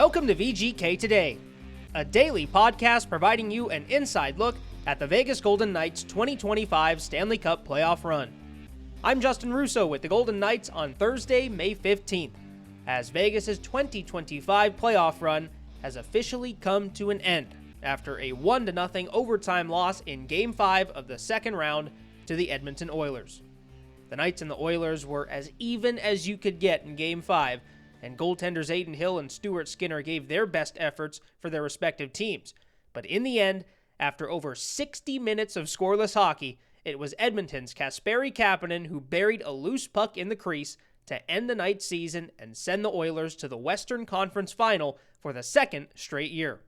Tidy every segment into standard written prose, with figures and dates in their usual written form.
Welcome to VGK Today, a daily podcast providing you an inside look at the Vegas Golden Knights' 2025 Stanley Cup Playoff run. I'm Justin Russo with the Golden Knights on Thursday, May 15th, as Vegas' 2025 playoff run has officially come to an end after a 1-0 overtime loss in Game 5 of the second round to the Edmonton Oilers. The Knights and the Oilers were as even as you could get in Game 5, and goaltenders Adin Hill and Stuart Skinner gave their best efforts for their respective teams. But in the end, after over 60 minutes of scoreless hockey, it was Edmonton's Kasperi Kapanen who buried a loose puck in the crease to end the Knights' season and send the Oilers to the Western Conference Final for the second straight year.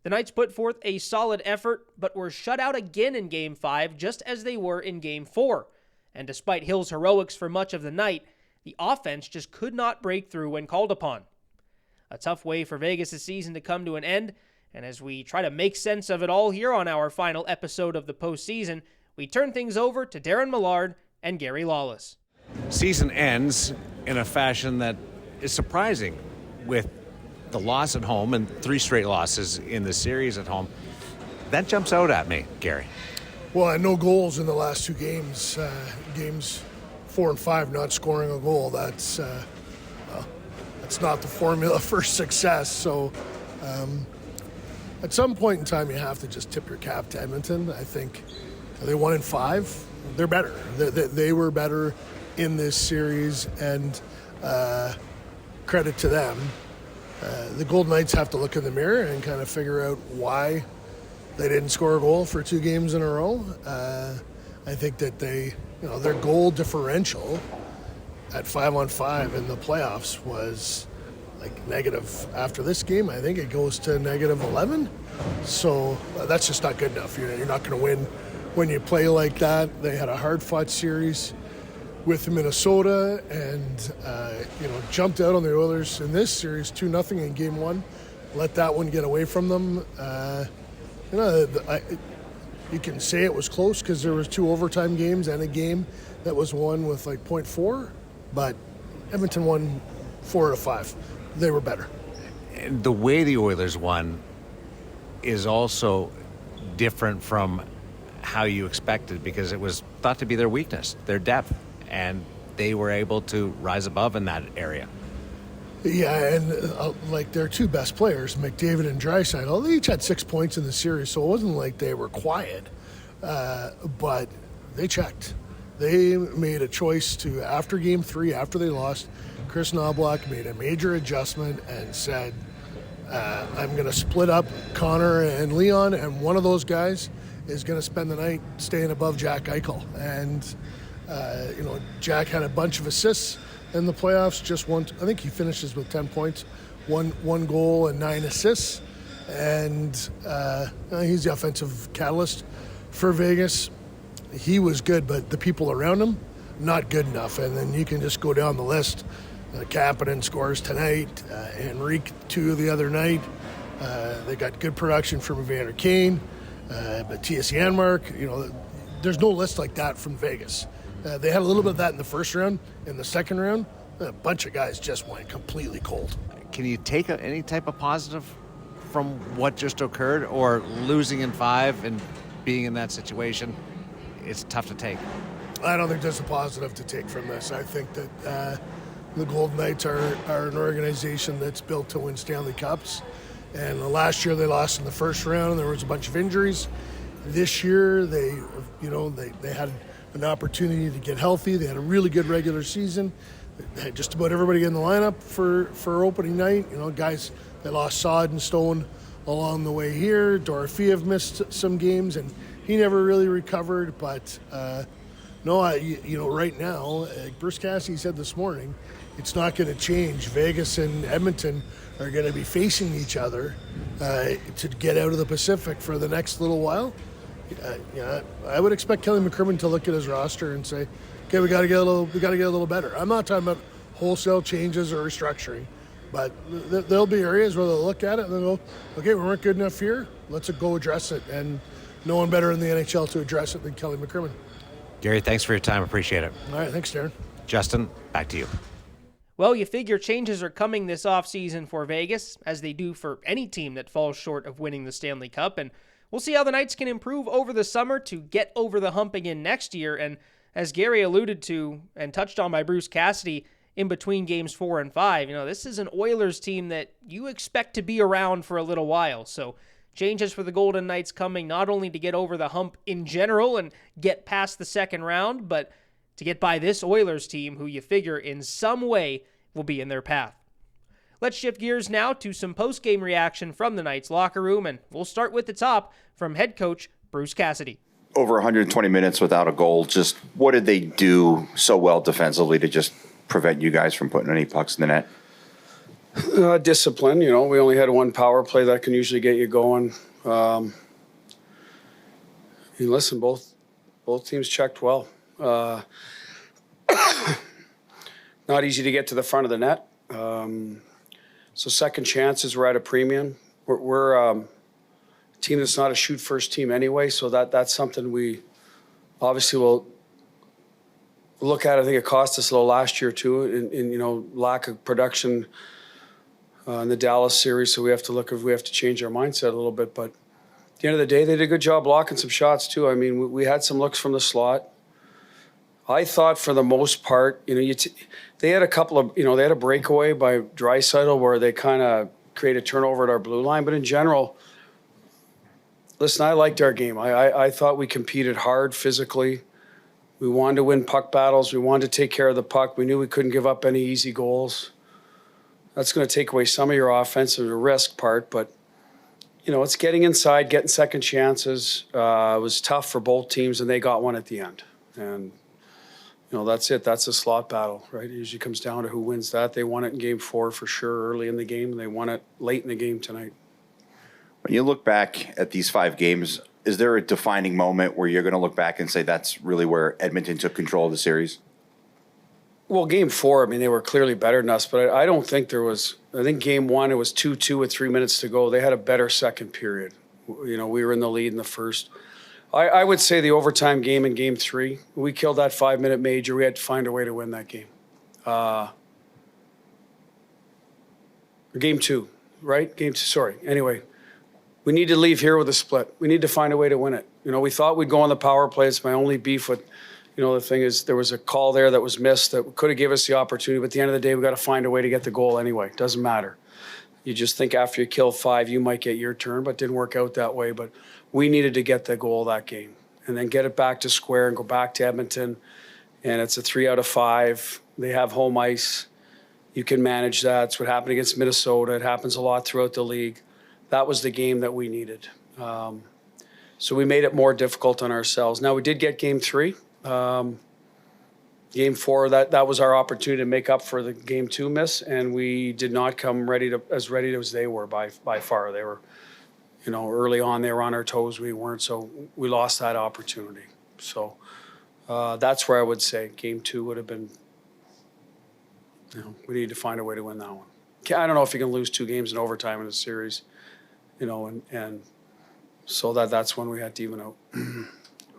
The Knights put forth a solid effort, but were shut out again in Game 5 just as they were in Game 4. And despite Hill's heroics for much of the night, the offense just could not break through when called upon. A tough way for Vegas' season to come to an end, and as we try to make sense of it all here on our final episode of the postseason, we turn things over to Daren Millard and Gary Lawless. Season ends in a fashion that is surprising with the loss at home and 3 straight losses in the series at home. That jumps out at me, Gary. Well, no goals in the last 2 games. Games 4 and 5, not scoring a goal. That's not the formula for success. So at some point in time, you have to just tip your cap to Edmonton. I think they 1 and 5. They're better. They were better in this series, and credit to them. The Golden Knights have to look in the mirror and kind of figure out why they didn't score a goal for 2 games in a row. I think that their goal differential at 5-on-5 in the playoffs was like negative. After this game, I think it goes to negative 11. So that's just not good enough. You're not going to win when you play like that. They had a hard-fought series with Minnesota and jumped out on the Oilers in this series 2-0 in Game 1. Let that one get away from them. You can say it was close because there was 2 overtime games and a game that was won with like 0.4, but Edmonton won 4 out of 5. They were better. And the way the Oilers won is also different from how you expected, because it was thought to be their weakness, their depth, and they were able to rise above in that area. Yeah, and their 2 best players, McDavid and Draisaitl, they each had 6 points in the series, so it wasn't like they were quiet, but they checked. They made a choice to, after Game 3, after they lost, Chris Knoblauch made a major adjustment and said, I'm going to split up Connor and Leon, and one of those guys is going to spend the night staying above Jack Eichel. And, Jack had a bunch of assists in the playoffs, just one. I think he finishes with 10 points, one goal and 9 assists, and he's the offensive catalyst for Vegas. He was good, but the people around him, not good enough. And then you can just go down the list. Kapanen scores tonight, Henrique 2 the other night. They got good production from Evander Kane, Matthias Janmark. There's no list like that from Vegas. They had a little bit of that in the first round. In the second round, a bunch of guys just went completely cold. Can you take any type of positive from what just occurred, or losing in 5 and being in that situation, it's tough to take? I don't think there's a positive to take from this. I think that the Golden Knights are an organization that's built to win Stanley Cups. And last year they lost in the first round, and there was a bunch of injuries. This year they had an opportunity to get healthy. They had a really good regular season. They had just about everybody in the lineup for opening night. Guys, they lost Saad and Stone along the way here. Dorofeev missed some games, and he never really recovered. But right now, Bruce Cassidy said this morning, it's not going to change. Vegas and Edmonton are going to be facing each other to get out of the Pacific for the next little while. I would expect Kelly McCrimmon to look at his roster and say, "Okay, we got to get a little better." I'm not talking about wholesale changes or restructuring, but there'll be areas where they'll look at it and they'll go, "Okay, we weren't good enough here. Let's go address it." And no one better in the NHL to address it than Kelly McCrimmon. Gary, thanks for your time. Appreciate it. All right, thanks, Daren. Justin, back to you. Well, you figure changes are coming this offseason for Vegas, as they do for any team that falls short of winning the Stanley Cup, and we'll see how the Knights can improve over the summer to get over the hump again next year. And as Gary alluded to and touched on by Bruce Cassidy in between games 4 and 5, this is an Oilers team that you expect to be around for a little while. So changes for the Golden Knights coming not only to get over the hump in general and get past the second round, but to get by this Oilers team who you figure in some way will be in their path. Let's shift gears now to some post-game reaction from the Knights locker room, and we'll start with the top from head coach Bruce Cassidy. Over 120 minutes without a goal. Just what did they do so well defensively to just prevent you guys from putting any pucks in the net? Discipline. We only had one power play that can usually get you going. Listen, both teams checked well. Not easy to get to the front of the net. So second chances were at a premium. We're a team that's not a shoot first team anyway, so that's something we obviously will look at. I think it cost us a little last year too, in lack of production in the Dallas series. So we have to look if we have to change our mindset a little bit. But at the end of the day, they did a good job blocking some shots too. I mean, we had some looks from the slot. I thought for the most part, they had a couple of, they had a breakaway by Draisaitl where they kind of created turnover at our blue line. But in general, listen, I liked our game. I thought we competed hard physically. We wanted to win puck battles. We wanted to take care of the puck. We knew we couldn't give up any easy goals. That's going to take away some of your offensive risk part. But, it's getting inside, getting second chances. It was tough for both teams, and they got one at the end. And that's it. That's a slot battle, right? It usually comes down to who wins that. They won it in game 4 for sure early in the game, and they won it late in the game tonight. When you look back at these 5 games, is there a defining moment where you're going to look back and say that's really where Edmonton took control of the series? Well, game 4, they were clearly better than us, but I don't think there was. I think game 1, it was 2-2 with 3 minutes to go. They had a better second period. We were in the lead in the first. I would say the overtime game in game 3, we killed that 5-minute major. We had to find a way to win that game. Game 2, right? Game 2, sorry. Anyway, we need to leave here with a split. We need to find a way to win it. We thought we'd go on the power play. It's my only beef with, the thing is there was a call there that was missed that could have given us the opportunity. But at the end of the day, we got to find a way to get the goal anyway. Doesn't matter. You just think after you kill 5, you might get your turn, but it didn't work out that way. But we needed to get the goal that game and then get it back to square and go back to Edmonton. And it's a 3 out of 5. They have home ice. You can manage that. It's what happened against Minnesota. It happens a lot throughout the league. That was the game that we needed. So we made it more difficult on ourselves. Now, we did get game 3. Game 4, that was our opportunity to make up for the game 2 miss, and we did not come ready as they were by far. They were, early on they were on our toes. We weren't, so we lost that opportunity. So that's where I would say game 2 would have been. We need to find a way to win that one. I don't know if you can lose 2 games in overtime in a series, and so that's when we had to even out.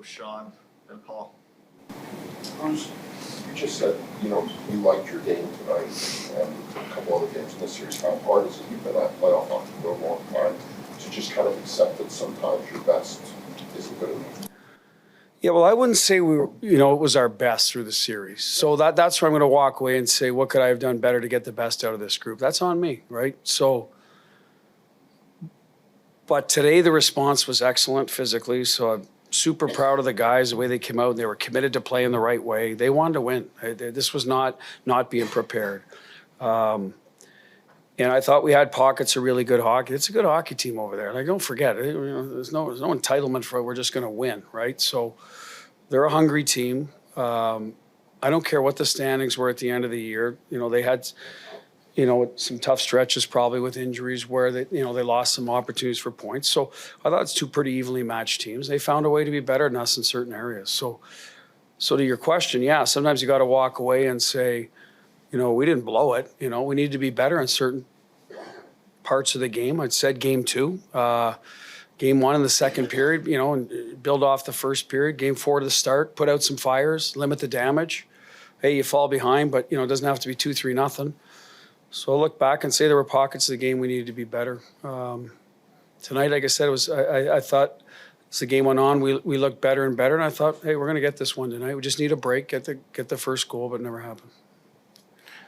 Sean and Paul. Bruce, you just said, you liked your game tonight and a couple other games in this series. How hard is it? You've been at playoff hockey for a long time to just kind of accept that sometimes your best isn't good enough. Yeah, well, I wouldn't say we were, it was our best through the series. So that's where I'm going to walk away and say, what could I have done better to get the best out of this group? That's on me, right? So, but today the response was excellent physically. So I'm super proud of the guys, the way they came out. They were committed to playing the right way. They wanted to win. This was not being prepared. And I thought we had pockets of really good hockey. It's a good hockey team over there. Like, don't forget, there's no entitlement for it. We're just going to win, right? So they're a hungry team. I don't care what the standings were at the end of the year. They had, some tough stretches probably with injuries where they lost some opportunities for points. So I thought it's 2 pretty evenly matched teams. They found a way to be better than us in certain areas. So to your question, yeah, sometimes you got to walk away and say, we didn't blow it. We needed to be better in certain parts of the game. I'd said game 2, game 1 in the second period, and build off the first period. Game 4 to the start, put out some fires, limit the damage. hey, you fall behind, but, it doesn't have to be 2-3 nothing. So I'll look back and say there were pockets of the game we needed to be better. Tonight, like I said, I thought as the game went on, we looked better and better, and I thought, hey, we're going to get this one tonight. We just need a break, get the first goal, but it never happened.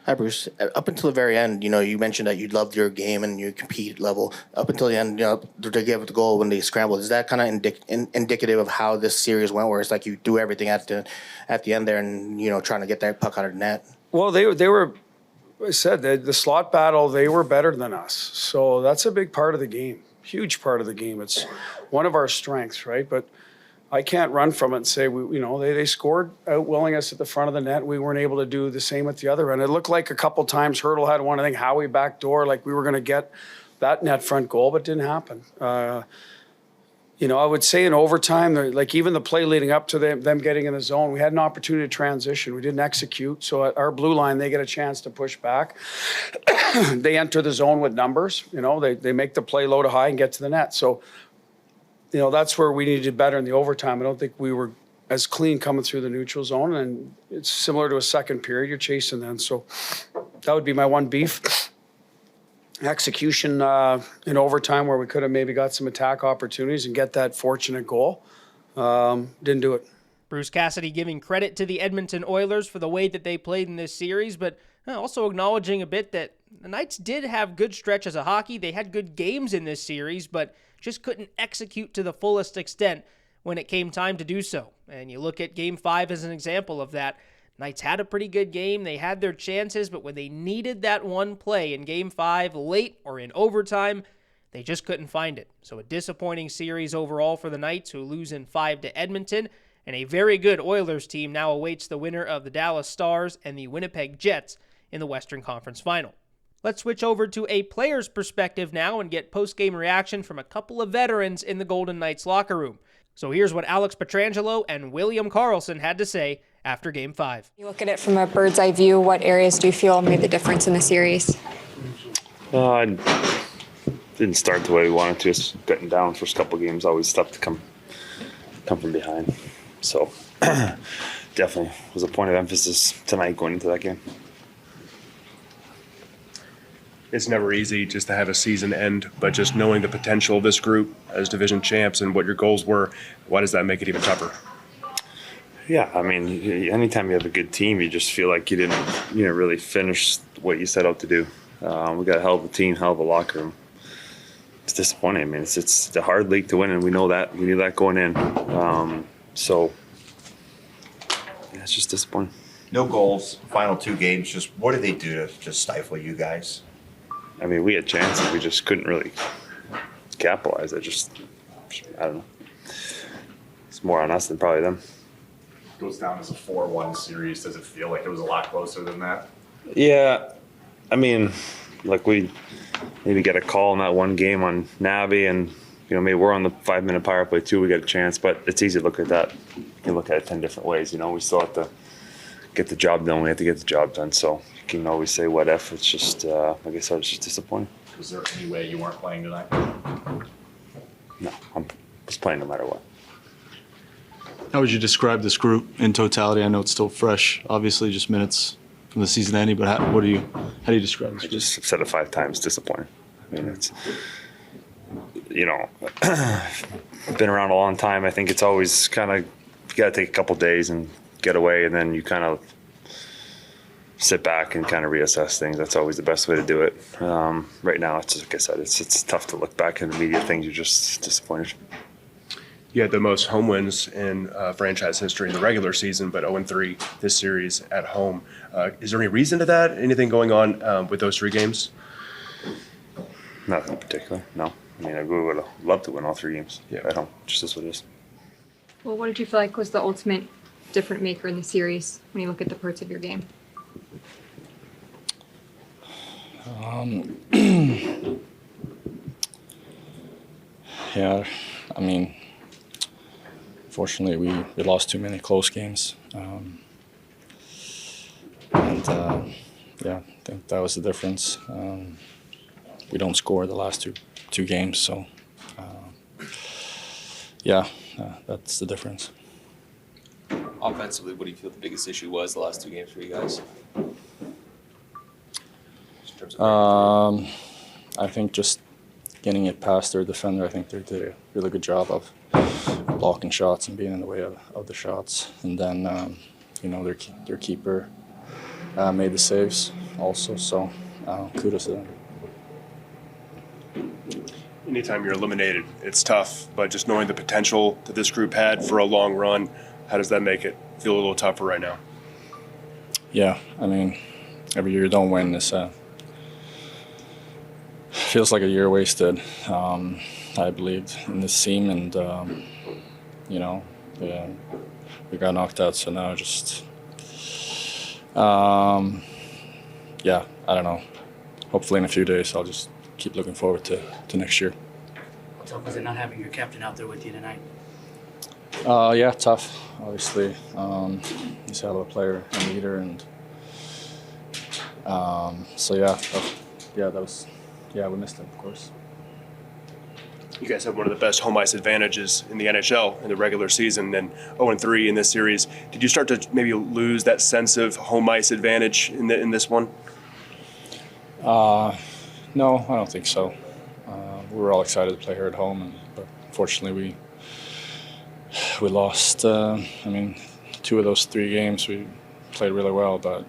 Hi, Bruce. Up until the very end, you mentioned that you loved your game and your compete level. Up until the end, to give the goal when they scrambled, is that kind of indicative of how this series went, where it's like you do everything at the end there and, trying to get that puck out of the net? Well, they were, I said, the slot battle, they were better than us. So that's a big part of the game, huge part of the game. It's one of our strengths, right? But I can't run from it and say, they scored outwilling us at the front of the net. We weren't able to do the same at the other end. It looked like a couple times Hurdle had one, I think Howie backdoor, like we were going to get that net front goal, but it didn't happen. I would say in overtime, like even the play leading up to them getting in the zone, we had an opportunity to transition. We didn't execute. So at our blue line, they get a chance to push back. They enter the zone with numbers. They make the play low to high and get to the net. So that's where we needed better in the overtime. I don't think we were as clean coming through the neutral zone, and it's similar to a second period. You're chasing then. So that would be my one beef. Execution in overtime where we could have maybe got some attack opportunities and get that fortunate goal. Didn't do it. Bruce Cassidy giving credit to the Edmonton Oilers for the way that they played in this series, but also acknowledging a bit that the Knights did have good stretches of hockey. They had good games in this series, but just couldn't execute to the fullest extent when it came time to do so. And you look at Game 5 as an example of that. Knights had a pretty good game. They had their chances, but when they needed that one play in Game 5, late or in overtime, they just couldn't find it. So a disappointing series overall for the Knights, who lose in 5 to Edmonton, and a very good Oilers team now awaits the winner of the Dallas Stars and the Winnipeg Jets in the Western Conference Final. Let's switch over to a player's perspective now and get post-game reaction from a couple of veterans in the Golden Knights locker room. So here's what Alex Pietrangelo and William Karlsson had to say after Game 5. You look at it from a bird's eye view, what areas do you feel made the difference in the series? I didn't start the way we wanted to. Just getting down first couple of games, always tough to come from behind. So definitely was a point of emphasis tonight going into that game. It's never easy just to have a season end, but just knowing the potential of this group as division champs and what your goals were, why does that make it even tougher? Yeah, I mean, anytime you have a good team, you just feel like you didn't, really finish what you set out to do. We got a hell of a team, hell of a locker room. It's disappointing. I mean, it's a hard league to win, and we know that. We knew that going in. So yeah, it's just disappointing. No goals, final 2 games. Just what did they do to just stifle you guys? I mean, we had chances. We just couldn't really capitalize. I don't know. It's more on us than probably them. Goes down as a 4-1 series. Does it feel like it was a lot closer than that? Yeah. I mean, like we maybe get a call in that one game on Navi, and, maybe we're on the 5-minute power play too. We get a chance, but it's easy to look at that. You can look at it 10 different ways. We still have to get the job done. We have to get the job done. So you can always say what if. It's just, like I said, it's just disappointing. Was there any way you weren't playing tonight? No, I was playing no matter what. How would you describe this group in totality? I know it's still fresh, obviously just minutes from the season ending, but how do you describe this group? I just said it 5 times, disappointing. I mean, it's, been around a long time. I think it's always kind of, you got to take a couple days and get away, and then you kind of sit back and kind of reassess things. That's always the best way to do it. Right now, it's like I said, it's tough to look back in the immediate things. You're just disappointed. You had the most home wins in franchise history in the regular season, but 0-3 this series at home. Is there any reason to that? Anything going on with those 3 games? Nothing in particular, no. I mean, we would have loved to win all 3 games at home. Just is what it is. Well, what did you feel like was the ultimate difference maker in the series when you look at the parts of your game? Yeah, I mean, fortunately, we lost too many close games. I think that was the difference. We don't score the last two games, so that's the difference. Offensively, what do you feel the biggest issue was the last 2 games for you guys? Just in terms of I think just getting it past their defender. I think they did a really good job of blocking shots and being in the way of the shots. And then, their keeper made the saves also. So kudos to them. Anytime you're eliminated, it's tough, but just knowing the potential that this group had for a long run, how does that make it feel a little tougher right now? Yeah, I mean, every year you don't win, this feels like a year wasted. I believed in this team, and we got knocked out. So now just, I don't know. Hopefully in a few days, I'll just keep looking forward to next year. How tough was it not having your captain out there with you tonight? Yeah, tough. Obviously, he's a hell of a player and leader, and we missed him, of course. You guys have one of the best home ice advantages in the NHL in the regular season, and 0-3 in this series. Did you start to maybe lose that sense of home ice advantage in this one? No, I don't think so. We were all excited to play here at home, but unfortunately we lost. 2 of those 3 games we played really well, but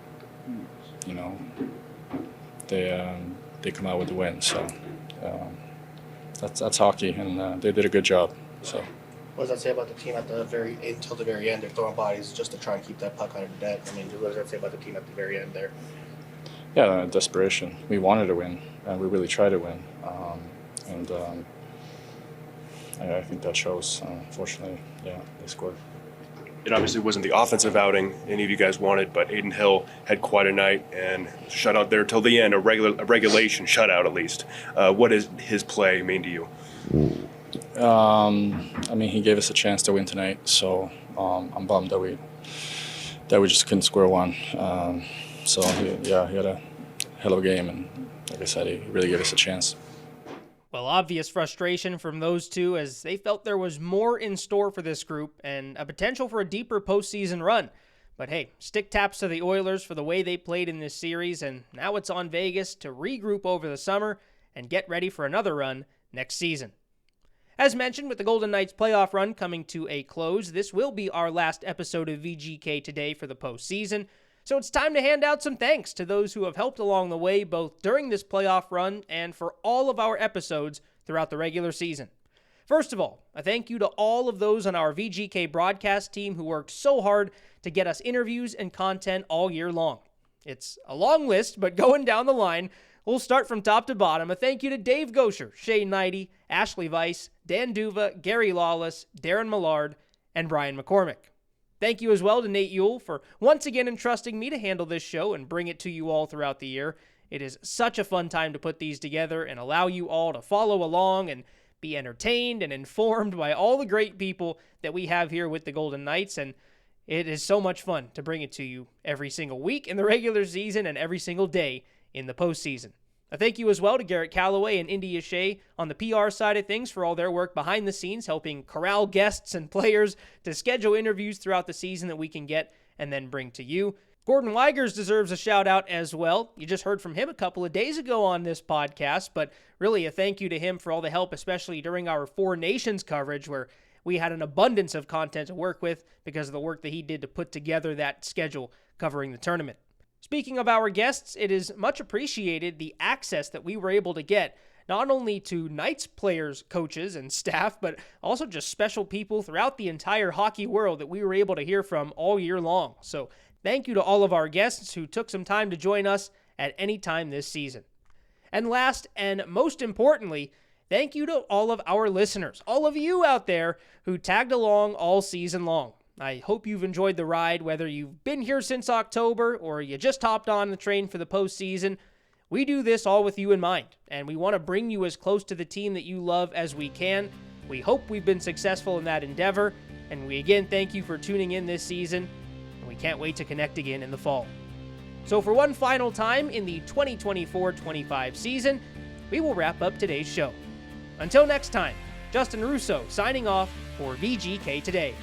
they come out with the win. So that's hockey, and they did a good job. So. What does that say about the team until the very end? They're throwing bodies just to try and keep that puck out of the net. What does that say about the team at the very end there? Yeah, desperation. We wanted to win, and we really tried to win. I think that shows. Unfortunately, they scored. It obviously wasn't the offensive outing any of you guys wanted, but Aiden Hill had quite a night and shut out there till the end, a regulation shutout at least. What does his play mean to you? He gave us a chance to win tonight, so I'm bummed that we just couldn't score one. So he had a hell of a game, and like I said, he really gave us a chance. Well, obvious frustration from those two as they felt there was more in store for this group and a potential for a deeper postseason run. But hey, stick taps to the Oilers for the way they played in this series, and now it's on Vegas to regroup over the summer and get ready for another run next season. As mentioned, with the Golden Knights playoff run coming to a close, this will be our last episode of VGK Today for the postseason. So it's time to hand out some thanks to those who have helped along the way, both during this playoff run and for all of our episodes throughout the regular season. First of all, a thank you to all of those on our VGK broadcast team who worked so hard to get us interviews and content all year long. It's a long list, but going down the line, we'll start from top to bottom. A thank you to Dave Gosher, Shane Knighty, Ashley Weiss, Dan Duva, Gary Lawless, Daren Millard, and Brian McCormick. Thank you as well to Nate Ewell for once again entrusting me to handle this show and bring it to you all throughout the year. It is such a fun time to put these together and allow you all to follow along and be entertained and informed by all the great people that we have here with the Golden Knights, and it is so much fun to bring it to you every single week in the regular season and every single day in the postseason. A thank you as well to Garrett Calloway and India Shea on the PR side of things for all their work behind the scenes, helping corral guests and players to schedule interviews throughout the season that we can get and then bring to you. Gordon Weigers deserves a shout out as well. You just heard from him a couple of days ago on this podcast, but really a thank you to him for all the help, especially during our Four Nations coverage where we had an abundance of content to work with because of the work that he did to put together that schedule covering the tournament. Speaking of our guests, it is much appreciated the access that we were able to get, not only to Knights players, coaches, and staff, but also just special people throughout the entire hockey world that we were able to hear from all year long. So thank you to all of our guests who took some time to join us at any time this season. And last and most importantly, thank you to all of our listeners, all of you out there who tagged along all season long. I hope you've enjoyed the ride, whether you've been here since October or you just hopped on the train for the postseason. We do this all with you in mind, and we want to bring you as close to the team that you love as we can. We hope we've been successful in that endeavor, and we again thank you for tuning in this season, and we can't wait to connect again in the fall. So for one final time in the 2024-25 season, we will wrap up today's show. Until next time, Justin Russo signing off for VGK Today.